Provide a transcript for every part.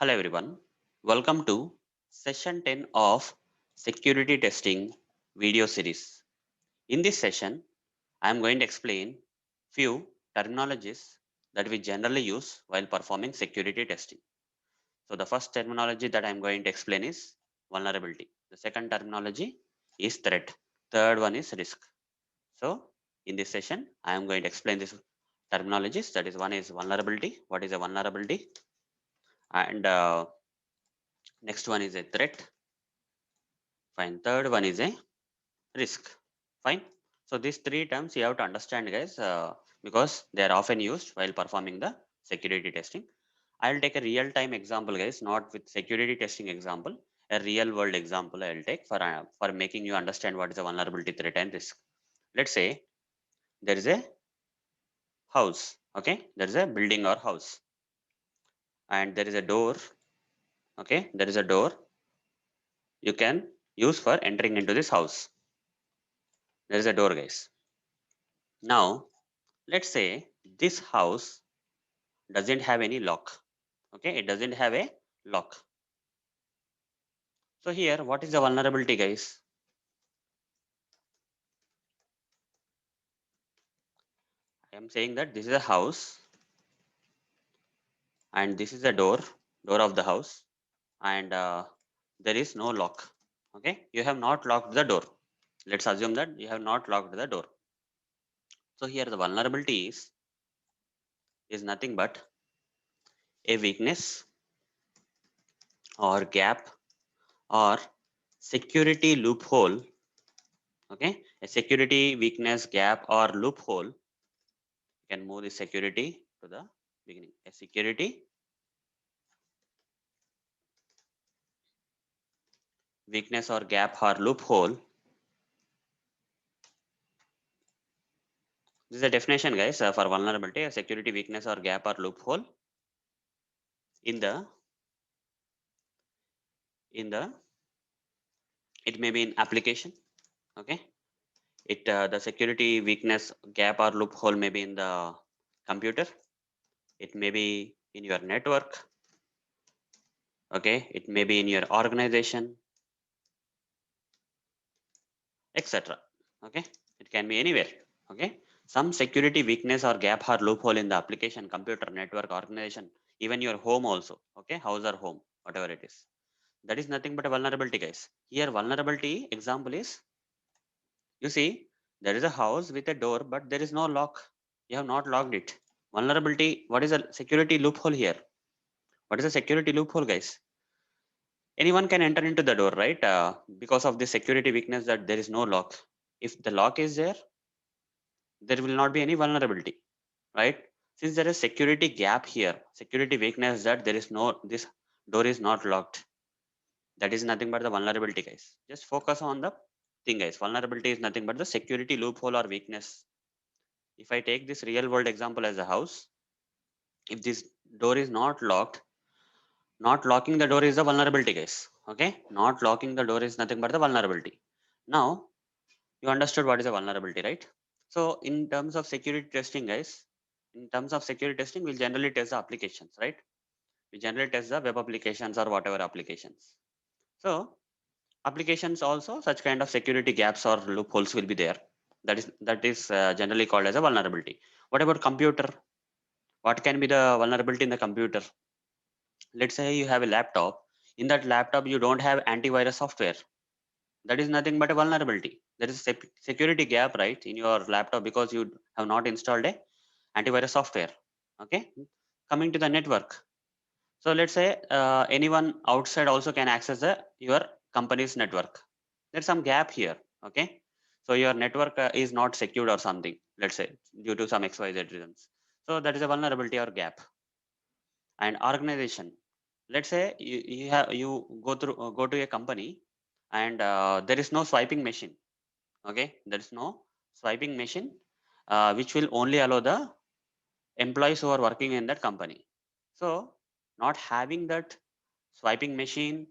Hello everyone. Welcome to session 10 of security testing video series. In this session, I am going to explain few terminologies that we generally use while performing security testing. So the first terminology that I am going to explain is vulnerability. The second terminology is threat. Third one is risk. So in this session, I am going to explain these terminologies. That is, one is vulnerability. What is a vulnerability? And next one is a threat. Fine. Third one is a risk. Fine. So these three terms you have to understand, guys, because they are often used while performing the security testing. I'll take a real time example, guys, not with security testing example. A real world example I'll take for making you understand what is a vulnerability, threat, and risk. Let's say there is a house. Okay, there is a building or house, and there is a door. Okay, there is a door you can use for entering into this house. There is a door, guys. Now let's say this house doesn't have any lock. Okay, it doesn't have a lock. So here, what is the vulnerability, guys? I am saying that this is a house and this is a door of the house, and there is no lock. Okay, you have not locked the door. Let's assume that you have not locked the door. So here the vulnerability is nothing but a weakness or gap or security loophole. Okay, a security weakness, gap, or loophole can move the security to the beginning. A security weakness or gap or loophole. This is a definition, guys, for vulnerability. A security weakness or gap or loophole in the it may be in application. Okay, the security weakness, gap, or loophole may be in the computer. It may be in your network. Okay, it may be in your organization, etc. Okay, it can be anywhere. Okay, some security weakness or gap or loophole in the application, computer, network, organization, even your home also. Okay, house or home, whatever it is, that is nothing but a vulnerability, guys. Here vulnerability example is, you see, there is a house with a door but there is no lock. You have not locked it. Vulnerability. What is a security loophole here? What is a security loophole, guys? Anyone can enter into the door, right? Because of the security weakness that there is no lock. If the lock is there, there will not be any vulnerability, right? Since there is security gap here, security weakness that there is no, this door is not locked, that is nothing but the vulnerability, guys. Just focus on the thing, guys. Vulnerability is nothing but the security loophole or weakness. If I take this real world example as a house, if this door is not locked, not locking the door is the vulnerability, guys. Okay, not locking the door is nothing but the vulnerability. Now you understood what is a vulnerability, right? So in terms of security testing, guys, in terms of security testing, we'll generally test the applications, right? We generally test the web applications or whatever applications. So applications also, such kind of security gaps or loopholes will be there. That is generally called as a vulnerability. What about computer? What can be the vulnerability in the computer? Let's say you have a laptop. In that laptop you don't have antivirus software. That is nothing but a vulnerability. There is a security gap, right, in your laptop because you have not installed a antivirus software. Okay, coming to the network. So let's say anyone outside also can access your company's network. There's some gap here. Okay, so your network is not secured or something, let's say, due to some xyz reasons. So that is a vulnerability or gap. And organization. Let's say you go to a company, and there is no swiping machine. Okay, there is no swiping machine, which will only allow the employees who are working in that company. So not having that swiping machine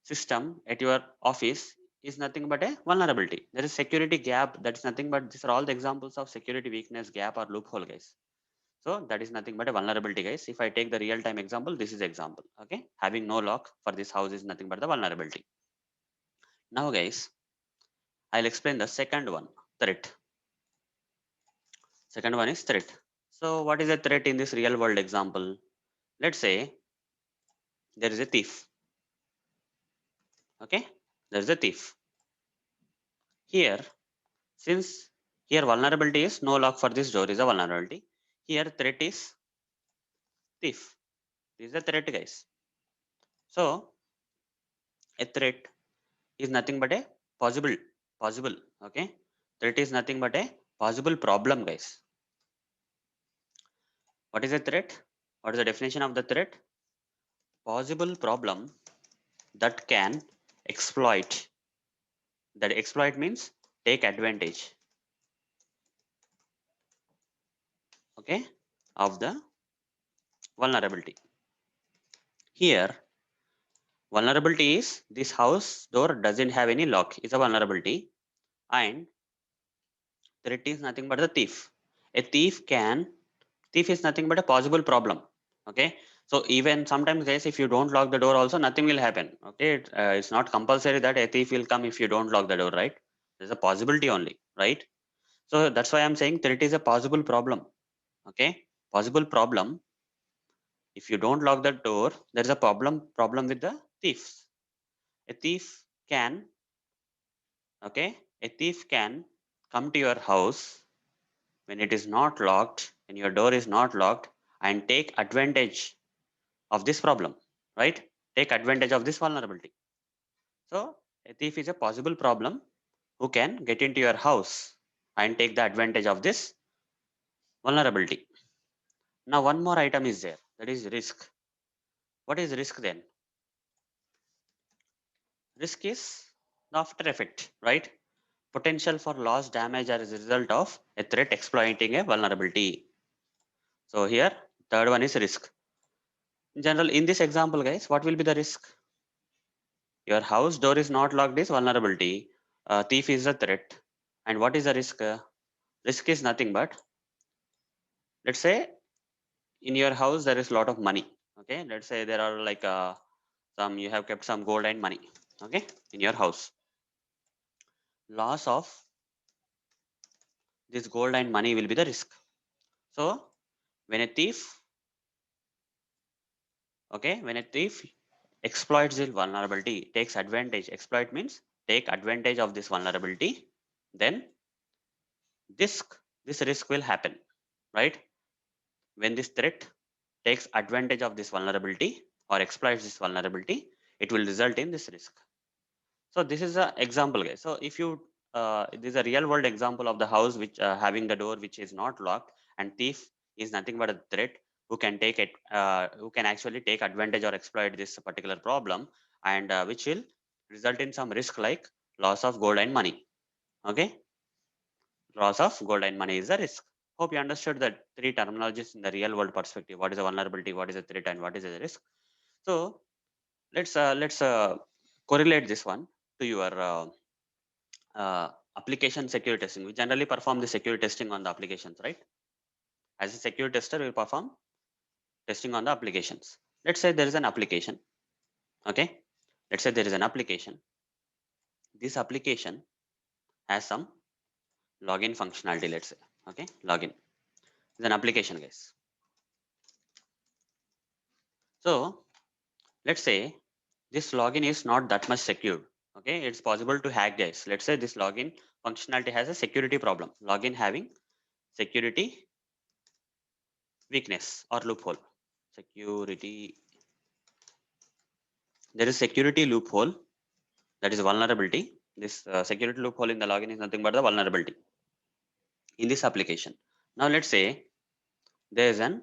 system at your office is nothing but a vulnerability. There is security gap. That's nothing but, these are all the examples of security weakness, gap, or loophole, guys. So that is nothing but a vulnerability, guys. If I take the real time example, this is example. Okay, having no lock for this house is nothing but the vulnerability. Now, guys, I'll explain the second one, threat. Second one is threat. So what is a threat in this real world example? Let's say there is a thief. Okay, there is a thief. Here, since here vulnerability is no lock for this door is a vulnerability. Here threat is thief. This is a threat, guys. So a threat is nothing but a possible. Okay, threat is nothing but a possible problem, guys. What is a threat? What is the definition of the threat? Possible problem that can exploit. That exploit means take advantage. Okay, of the vulnerability. Here, vulnerability is this house door doesn't have any lock. It's a vulnerability, and threat is nothing but the thief. A thief is nothing but a possible problem. Okay, so even sometimes, guys, if you don't lock the door, also nothing will happen. Okay, it's not compulsory that a thief will come if you don't lock the door, right? There's a possibility only, right? So that's why I'm saying threat is a possible problem. Okay, possible problem. If you don't lock the door, there's a problem with the thieves. A thief can, okay, a thief can come to your house when it is not locked, when your door is not locked, and take advantage of this problem, right? Take advantage of this vulnerability. So a thief is a possible problem who can get into your house and take the advantage of this vulnerability. Now one more item is there, that is risk. What is risk then? Risk is the after effect, right? Potential for loss, damage as a result of a threat exploiting a vulnerability. So here, third one is risk. In general, in this example, guys, what will be the risk? Your house door is not locked is vulnerability. Thief is a threat. And what is the risk? Risk is nothing but, let's say, in your house there is a lot of money. Okay, let's say there are like some you have kept some gold and money. Okay, in your house, loss of this gold and money will be the risk. So when a thief, okay, when a thief exploits this vulnerability, takes advantage. Exploit means take advantage of this vulnerability. Then this this risk will happen, right? When this threat takes advantage of this vulnerability or exploits this vulnerability, it will result in this risk. So this is an example, guys. So if you this is a real world example of the house which having the door which is not locked, and thief is nothing but a threat who can take it, who can actually take advantage or exploit this particular problem, and which will result in some risk like loss of gold and money. Okay, loss of gold and money is a risk. Hope you understood the three terminologies in the real world perspective. What is a vulnerability, what is a threat, and what is a risk. So let's correlate this one to your application security testing. We generally perform the security testing on the applications, right? As a security tester, we perform testing on the applications. Let's say there is an application. Okay, let's say there is an application. This application has some login functionality. Let's say, okay, login is an application, guys. So let's say this login is not that much secure. Okay, it's possible to hack, guys. Let's say this login functionality has a security problem. Login having security weakness or loophole. Security, there is security loophole, that is vulnerability. This security loophole in the login is nothing but the vulnerability in this application. Now let's say there is an,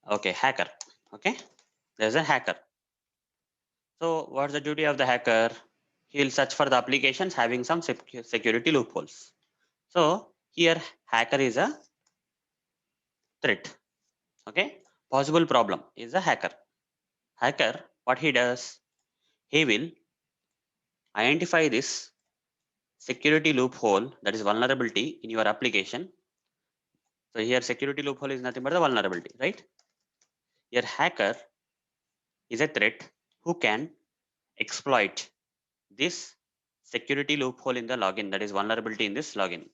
okay, hacker. Okay, there's a hacker. So what's the duty of the hacker? He will search for the applications having some security loopholes. So here hacker is a threat. Okay, possible problem is a hacker. Hacker, what he does, he will identify this security loophole, that is vulnerability in your application, So here security loophole is nothing but the vulnerability, right? Here hacker is a threat who can exploit this security loophole in the login, that is vulnerability in this login.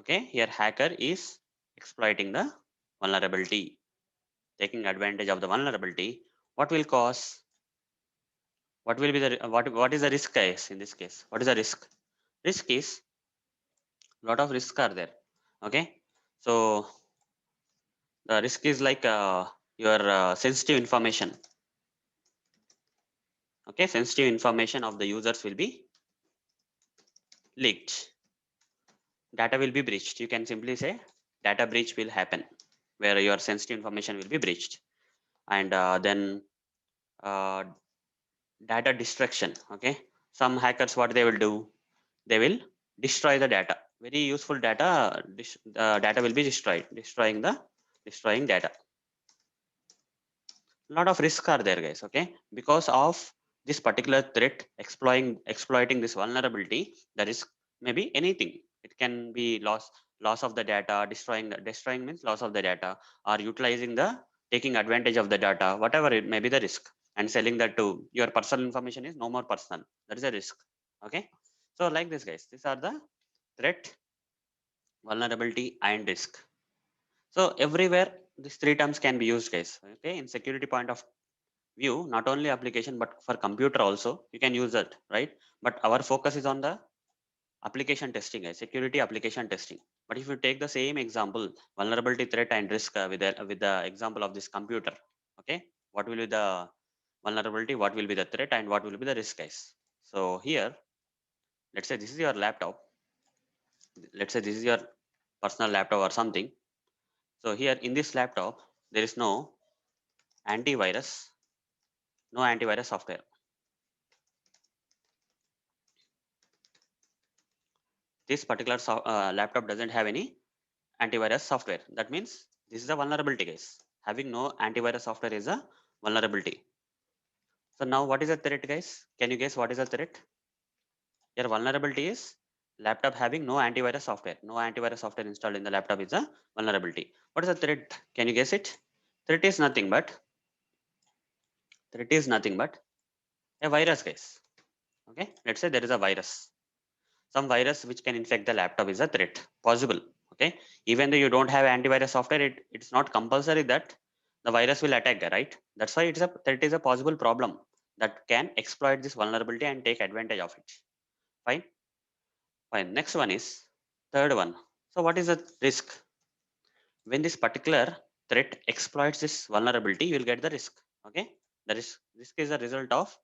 Okay, here hacker is exploiting the vulnerability, taking advantage of the vulnerability. What will cause? What will be the what is the risk case in this case? What is the risk? Risk is lot of risks are there. Okay, so the risk is like your sensitive information. Okay, sensitive information of the users will be leaked. Data will be breached. You can simply say data breach will happen, where your sensitive information will be breached, and then uh, data destruction. Okay, some hackers what they will do, they will destroy the data, very useful data. Data will be destroyed, destroying data. Lot of risks are there, guys. Okay, because of this particular threat exploiting this vulnerability, the risk may be anything. It can be loss of the data, destroying means loss of the data, or utilizing the taking advantage of the data, whatever it may be the risk, and selling that to your personal information is no more personal. That is a risk. Okay, so like this, guys, these are the threat, vulnerability, and risk. So everywhere these three terms can be used, guys. Okay, in security point of view, not only application but for computer also you can use that, right? But our focus is on the application testing, security application testing. But if you take the same example, vulnerability, threat, and risk, with the example of this computer, okay, what will be the vulnerability, what will be the threat, and what will be the risk, guys? So here, let's say this is your laptop. Let's say this is your personal laptop or something. So here in this laptop there is antivirus no antivirus software. This particular laptop doesn't have any antivirus software. That means this is a vulnerability, guys. Having no antivirus software is a vulnerability. So now what is a threat, guys? Can you guess what is a threat? Your vulnerability is laptop having no antivirus software. No antivirus software installed in the laptop is a vulnerability. What is a threat? Can you guess it? Threat is nothing but threat is nothing but a virus, guys. Okay, let's say there is a virus. Some virus which can infect the laptop is a threat possible. Okay, even though you don't have antivirus software, it's not compulsory that the virus will attack, right? That's why it's a threat is a possible problem that can exploit this vulnerability and take advantage of it. Fine. Fine, next one is third one. So what is the risk? When this particular threat exploits this vulnerability, you will get the risk. Okay, the risk is a result of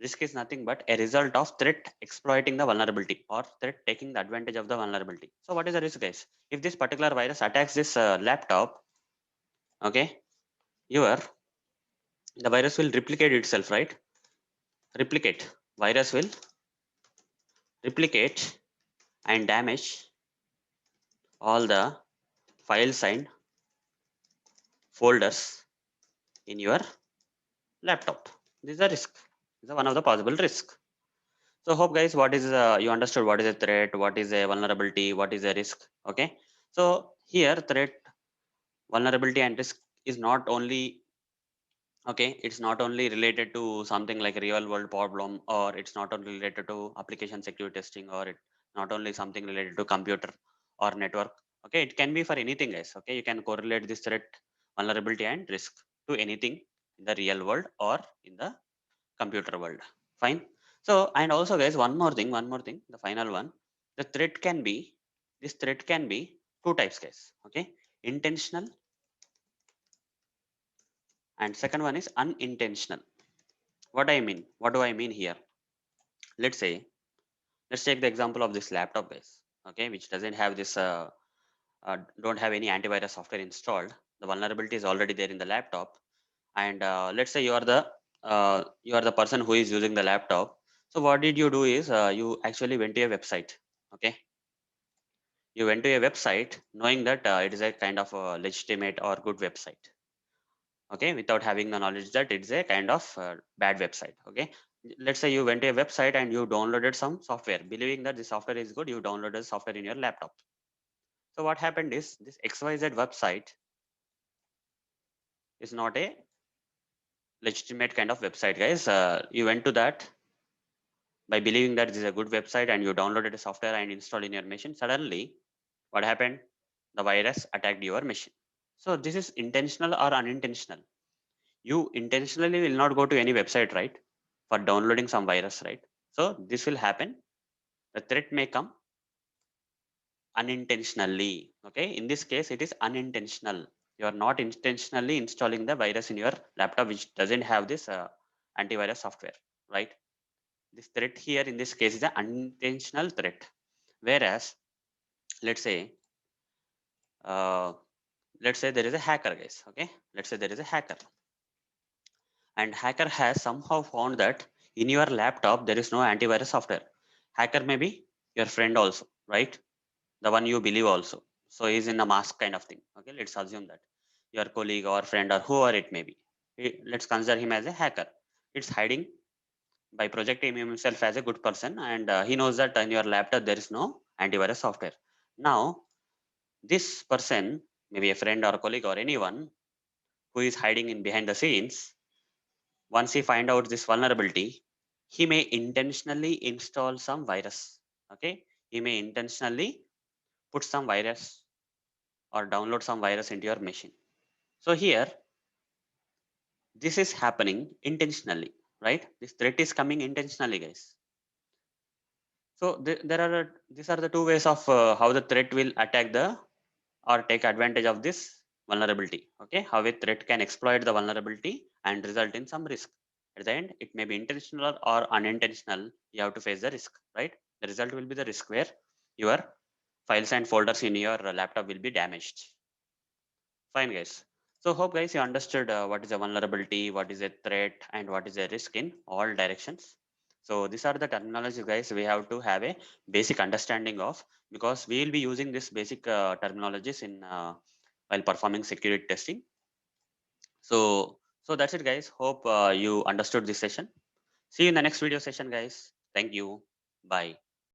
risk is nothing but a result of threat exploiting the vulnerability or threat taking the advantage of the vulnerability. So what is the risk, guys? If this particular virus attacks this laptop, okay, your the virus will replicate itself, right? Replicate. Virus will replicate and damage all the files and folders in your laptop. This is a risk. This is one of the possible risk. So hope, guys, what is you understood what is a threat, what is a vulnerability, what is a risk. Okay. So here threat, vulnerability, and risk is not only, okay, it's not only related to something like a real world problem, or it's not only related to application security testing, or it not only something related to computer or network. Okay, it can be for anything, guys. Okay, you can correlate this threat, vulnerability, and risk to anything in the real world or in the computer world. Fine. So, and also, guys, one more thing, the final one. The threat can be, this threat can be two types, guys. Okay, intentional, and second one is unintentional. What I mean, what do I mean here? Let's say, let's take the example of this laptop, guys. Okay, which doesn't have this, don't have any antivirus software installed. The vulnerability is already there in the laptop, and let's say you are the person who is using the laptop. So what did you do is you actually went to a website. Okay, you went to a website knowing that it is a kind of a legitimate or good website. Okay, without having the knowledge that it's a kind of bad website. Okay, let's say you went to a website and you downloaded some software believing that the software is good. You downloaded software in your laptop. So what happened is this XYZ website is not a legitimate kind of website, guys. You went to that by believing that this is a good website and you downloaded a software and installed in your machine. Suddenly, what happened? The virus attacked your machine. So this is intentional or unintentional. You intentionally will not go to any website, right? For downloading some virus, right? So this will happen. The threat may come unintentionally. Okay. In this case, it is unintentional. You are not intentionally installing the virus in your laptop, which doesn't have this antivirus software, right? This threat here in this case is an unintentional threat. Whereas, let's say, uh, let's say there is a hacker, guys. Okay. Let's say there is a hacker, and hacker has somehow found that in your laptop there is no antivirus software. Hacker may be your friend also, right? The one you believe also. So he's in a mask kind of thing. Okay, let's assume that your colleague or friend or whoever it may be. Let's consider him as a hacker. It's hiding by projecting himself as a good person, and he knows that in your laptop there is no antivirus software. Now, this person, maybe a friend or a colleague or anyone who is hiding in behind the scenes, once he find out this vulnerability, he may intentionally install some virus. Okay, he may intentionally put some virus or download some virus into your machine. So here, this is happening intentionally, right? This threat is coming intentionally, guys. So there are these are the two ways of how the threat will attack the or take advantage of this vulnerability. Okay, how a threat can exploit the vulnerability and result in some risk. At the end, it may be intentional or unintentional. You have to face the risk, right? The result will be the risk where your files and folders in your laptop will be damaged. Fine, guys. So hope guys you understood what is a vulnerability, what is a threat, and what is a risk in all directions. So these are the terminologies, guys. We have to have a basic understanding of, because we will be using this basic terminologies in while performing security testing. So that's it, guys. Hope you understood this session. See you in the next video session, guys. Thank you. Bye.